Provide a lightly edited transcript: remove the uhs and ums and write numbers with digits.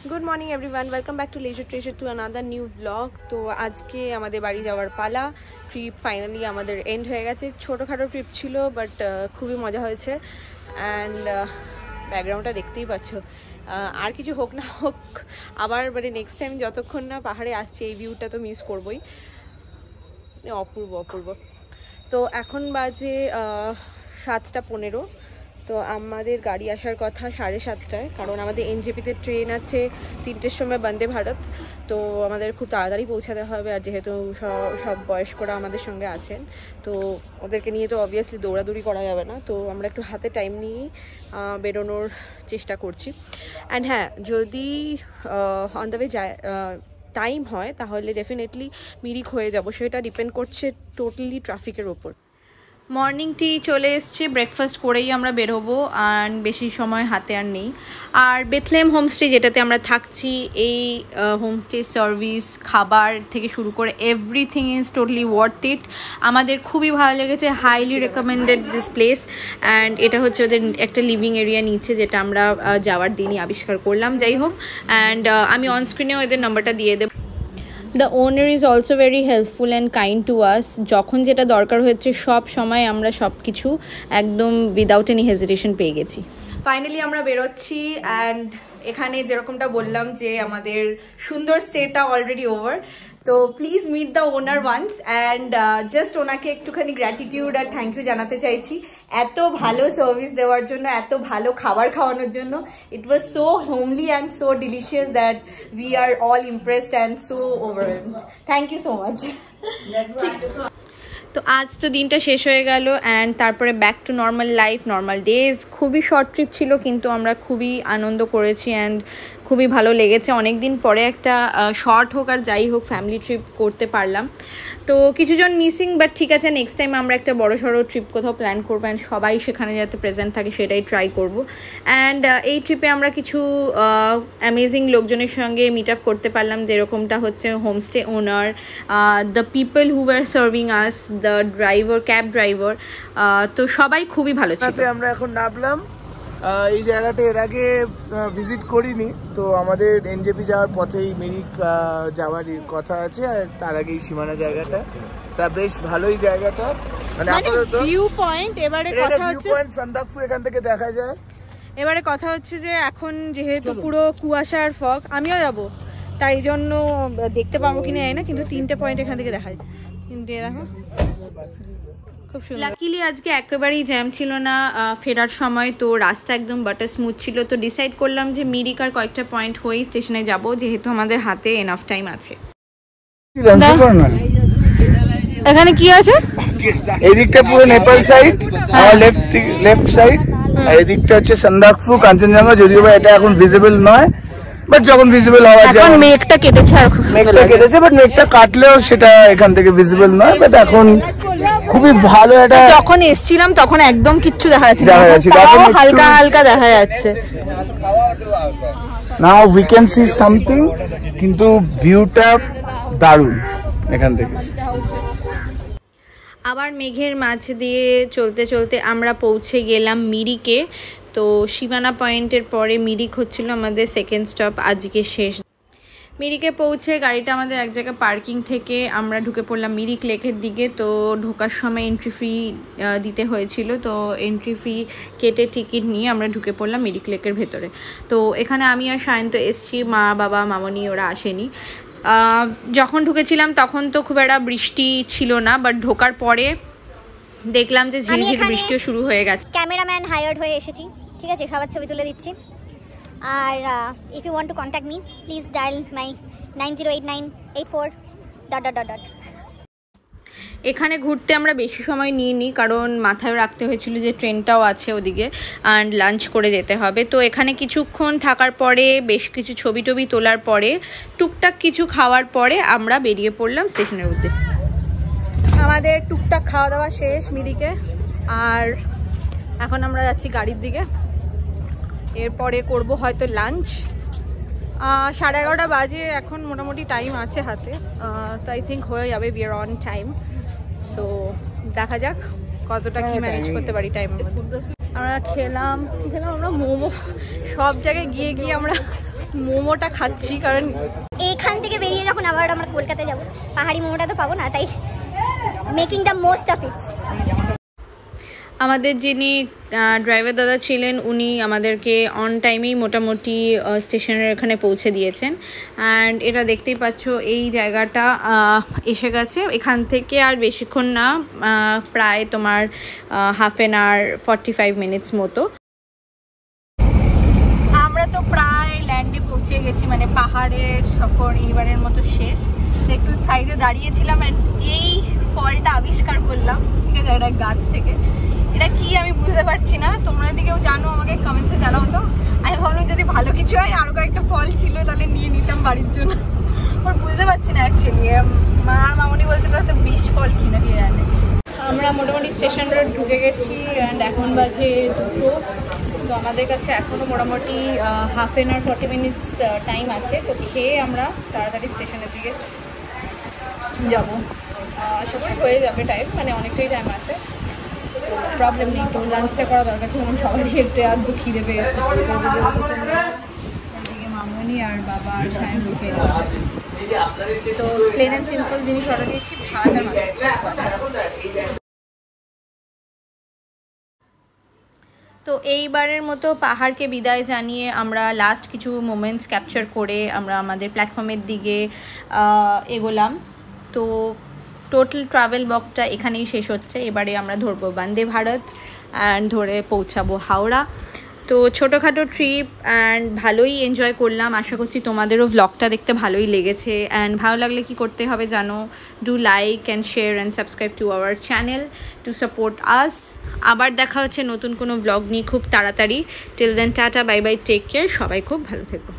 Good morning everyone, welcome back to Leisure Treasure to another new blog. তো আজকে আমাদের বাড়ি যাওয়ার পালা। ট্রিপ ফাইনালি আমাদের এন্ড হয়ে গেছে। ছোটোখাটো ট্রিপ ছিল বাট খুবই মজা হয়েছে। অ্যান্ড ব্যাকগ্রাউন্ডটা দেখতেই পাচ্ছ। আর কিছু হোক না হোক, আবার মানে নেক্সট টাইম যতক্ষণ না পাহাড়ে আসছি এই ভিউটা তো মিস করবোই। অপূর্ব অপূর্ব। তো এখন বাজে 7:15। তো আমাদের গাড়ি আসার কথা 7:30টায়, কারণ আমাদের এনজেপিতে ট্রেন আছে 3টের সময় বন্দে ভারত। তো আমাদের খুব তাড়াতাড়ি পৌঁছাতে হবে। আর যেহেতু সব বয়স্করা আমাদের সঙ্গে আছেন, তো ওদেরকে নিয়ে তো অবভিয়াসলি দৌড়াদৌড়ি করা যাবে না। তো আমরা একটু হাতে টাইম নিয়েই বেরোনোর চেষ্টা করছি। অ্যান্ড হ্যাঁ, যদি অন দ্য ওয়ে টাইম হয় তাহলে ডেফিনেটলি মিরিক হয়ে যাব। সেটা ডিপেন্ড করছে টোটালি ট্রাফিকের ওপর। মর্নিং টি চলে এসছে, ব্রেকফাস্ট করেই আমরা বেরোবো। আর বেশি সময় হাতে আর নেই। আর বেথলেহেম হোমস্টে যেটাতে আমরা থাকছি, এই হোমস্টে সার্ভিস, খাবার থেকে শুরু করে everything is totally worth it. আমাদের খুবই ভালো লেগেছে, highly recommended this place. And এটা হচ্ছে ওদের একটা লিভিং এরিয়া নিচ্ছে, যেটা আমরা যাওয়ার দিনই আবিষ্কার করলাম। যাই হোক, অ্যান্ড আমি অনস্ক্রিনেও এদের নাম্বারটা দিয়ে দেবো। The owner is also very helpful and kind to us. যখন যেটা দরকার হচ্ছে সব সময় আমরা সব কিছু একদম উইদাউট এনি হেজিটেশন পেয়ে গেছি। ফাইনালি আমরা বেরোচ্ছি। অ্যান্ড এখানে যেরকমটা বললাম যে আমাদের সুন্দর স্টেটা অলরেডি ওভার। তো please meet the owner once. And just ওনাকে একটুখানি গ্র্যাটিটিউড আর থ্যাংক ইউ জানাতে চাইছি এত ভালো সার্ভিস দেওয়ার জন্য, এত ভালো খাবার খাওয়ানোর জন্য। It was so homely and so delicious that we are all impressed and so overwhelmed. Thank you so much. তো আজ তো দিনটা শেষ হয়ে গেল, অ্যান্ড তারপরে back to normal life, normal days. খুবই শর্ট ট্রিপ ছিল, কিন্তু আমরা খুবই আনন্দ করেছি অ্যান্ড খুবই ভালো লেগেছে। অনেক দিন পরে একটা শর্ট হোক আর যাই হোক ফ্যামিলি ট্রিপ করতে পারলাম। তো কিছুজন মিসিং, বাট ঠিক আছে, নেক্সট টাইম আমরা একটা বড়সড় ট্রিপ কোথাও প্ল্যান করবো অ্যান্ড সবাই সেখানে যাতে প্রেজেন্ট থাকে সেটাই ট্রাই করব। অ্যান্ড এই ট্রিপে আমরা কিছু অ্যামেজিং লোকজনের সঙ্গে মিট আপ করতে পারলাম, যেরকমটা হচ্ছে homestay owner, the people who were serving us, the driver, cab driver. তো সবাই খুবই ভালো ছিল। আমরা এখন নামলাম। এই জায়গাটা এর আগে ভিজিট করিনি, তো আমাদের এনজেপি যাওয়ার পথেই মিরিক যাওয়ার কথা আছে। আর তার আগেই সীমানা জায়গাটা, তা বেশ ভালোই জায়গাটা, মানে ভিউ পয়েন্ট। এবারে কথা হচ্ছে সান্দাকফু এখান থেকে দেখা যায়। এবারে কথা হচ্ছে যে এখন যেহেতু পুরো কুয়াশার ফগ, আমিও যাব, তাই জন্য দেখতে পারবো কিনা জানি না, কিন্তু 3টে পয়েন্ট এখান থেকে দেখা যায়। কিন্তু দেখো খুব সুন্দর। লাকিলি আজকে একেবারেই জ্যাম ছিল না ফেরার সময়, তো রাস্তা একদম বাটার স্মুথ ছিল। তো ডিসাইড করলাম যে মিরিক আর কয়েকটা পয়েন্ট হয়েই স্টেশনে যাব, যেহেতু আমাদের হাতে এনাফ টাইম আছে। এখানে কি আছে? এই দিকটা পুরো নেপাল সাইড, আর লেফট সাইড, আর এই দিকটা হচ্ছে সান্দাকফু, কাঞ্চনজঙ্ঘা। যদিও বা এটা এখন ভিজিবল নয়, বাট যখন ভিজিবল হওয়া যায়। এখন মেঘটা কেটেছে, আর খুব সুন্দর মেঘটা কেটেছে, বাট মেঘটা কাটলেও সেটা এখান থেকে ভিজিবল নয়। বাট এখন খুবই ভালো। এটা যখন এসছিলাম তখন একদম কিচ্ছু দেখা যাচ্ছে না, হালকা হালকা দেখা যাচ্ছে। Now we can see something, কিন্তু ভিউটা দারুণ এখান থেকে। আবার মেঘের মাঝ দিয়ে চলতে চলতে আমরা পৌঁছে গেলাম মিরিকে। তো সীমানা পয়েন্টের পরে মিরিক হচ্ছিল আমাদের সেকেন্ড স্টপ, আজকে শেষ। মিরিকে পৌঁছে গাড়িটা আমাদের এক জায়গায় পার্কিং থেকে আমরা ঢুকে পড়লাম মিরিক লেকের দিকে। তো ঢোকার সময় এন্ট্রি ফি দিতে হয়েছিল, তো এন্ট্রি ফি কেটে টিকিট নিয়ে আমরা ঢুকে পড়লাম মিরিক লেকের ভেতরে। তো এখানে আমি আর সায়ন্ত এসছি, মা বাবা মামনি ওরা আসেনি। যখন ঢুকেছিলাম তখন তো খুব একটা বৃষ্টি ছিল না, বাট ঢোকার পরে দেখলাম যে ঝিরিঝিরি বৃষ্টিও শুরু হয়ে গেছে। ক্যামেরাম্যান হায়ার্ড হয়ে এসেছি, ঠিক আছে, খাবার ছবি তুলে দিচ্ছি। আর if you want to contact me please dial my 908984 ... এখানে ঘুরতে আমরা বেশি সময় নিইনি, কারণ মাথায় রাখতে হয়েছিল যে ট্রেনটাও আছে ওদিকে অ্যান্ড লাঞ্চ করে যেতে হবে। তো এখানে কিছুক্ষণ থাকার পরে, বেশ কিছু ছবি টবি তোলার পরে, টুকটাক কিছু খাওয়ার পরে আমরা বেরিয়ে পড়লাম স্টেশনের উদ্দেশ্যে। আমাদের টুকটাক খাওয়া দাওয়া শেষ মিরিকে, আর এখন আমরা যাচ্ছি গাড়ির দিকে। এরপরে করব হয়তো লাঞ্চ। 11:30 বাজে এখন, মোটামুটি টাইম আছে হাতে, তো আই থিঙ্ক হয়ে যাবে, we are on time. So দেখা যাক কতটা কি ম্যানেজ করতে পারি টাইমের মধ্যে। আমরা খেলাম আমরা মোমো। সব জায়গায় গিয়ে আমরা মোমোটা খাচ্ছি, কারণ এইখান থেকে বেরিয়ে যখন আবার আমরা কলকাতায় যাব, পাহাড়ি মোমোটা তো পাবো না, তাই making the most of it. আমাদের যিনি ড্রাইভার দাদা ছিলেন উনি আমাদেরকে অন টাইমেই মোটামুটি স্টেশনের এখানে পৌঁছে দিয়েছেন। অ্যান্ড এটা দেখতেই পাচ্ছ, এই জায়গাটা এসে গেছে। এখান থেকে আর বেশিক্ষণ না, প্রায় তোমার হাফ অ্যান আওয়ার 45 মিনিটস মতো। আমরা তো প্রায় ল্যান্ডে পৌঁছে গেছি, মানে পাহাড়ের সফর এইবারের মতো শেষ। একটু সাইডে দাঁড়িয়েছিলাম অ্যান্ড এই ফলটা আবিষ্কার করলাম, ঠিক আছে, এটা গাছ থেকে। এটা কি আমি বুঝতে পারছি না, তোমরা যদি কেউ জানো আমাকে কমেন্টসে জানাও। তো আমি ভাবলাম যদি ভালো কিছু হয়, আরও কয়েকটা ফল ছিল তাহলে নিয়ে নিতাম বাড়ির জন্য। ওর বুঝতে পারছি না অ্যাকচুয়ালি। মা আর মামনি বলছে হয়তো 20 ফল কিনে দিয়ে আনে। আমরা মোটামুটি স্টেশন রোড ঢুকে গেছি অ্যান্ড এখন বাজে 2টো। তো আমাদের কাছে এখনও মোটামুটি half an hour 40 minutes time আছে। তো খেয়ে আমরা তাড়াতাড়ি স্টেশনের দিকে যাবো। আশা করি হয়ে যাবে টাইম, মানে অনেকটাই টাইম আছে, প্রবলেম নেই। তো লাঞ্চটা করা দরকার ছিল, সবারই একটু আধটু খিদে পেয়েছে। ওইদিকে মামনি আর বাবা আর সায়ন বসে আছে। তো প্লেন অ্যান্ড সিম্পল জিনিস অর্ডার দিয়েছি, ভাত আর মাছের ঝোল। তো এইবারের মতো পাহাড়কে বিদায় জানিয়ে আমরা লাস্ট কিছু মোমেন্টস ক্যাপচার করে আমরা আমাদের প্ল্যাটফর্মের দিকে এগোলাম। তো টোটাল ট্রাভেল ব্লগটা এখানেই শেষ হচ্ছে। এবারে আমরা ধরবো বন্দে ভারত অ্যান্ড ধরে পৌঁছাবো হাওড়া। তো ছোটোখাটো ট্রিপ অ্যান্ড ভালোই এনজয় করলাম। আশা করছি তোমাদেরও ভ্লগটা দেখতে ভালোই লেগেছে। অ্যান্ড ভালো লাগলে কি করতে হবে জানো, do like and share and subscribe to our channel to support us. আবার দেখা হচ্ছে নতুন কোনো ভ্লগ নিয়ে খুব তাড়াতাড়ি। Till then tata, bye bye, take care, সবাই খুব ভালো থেকো।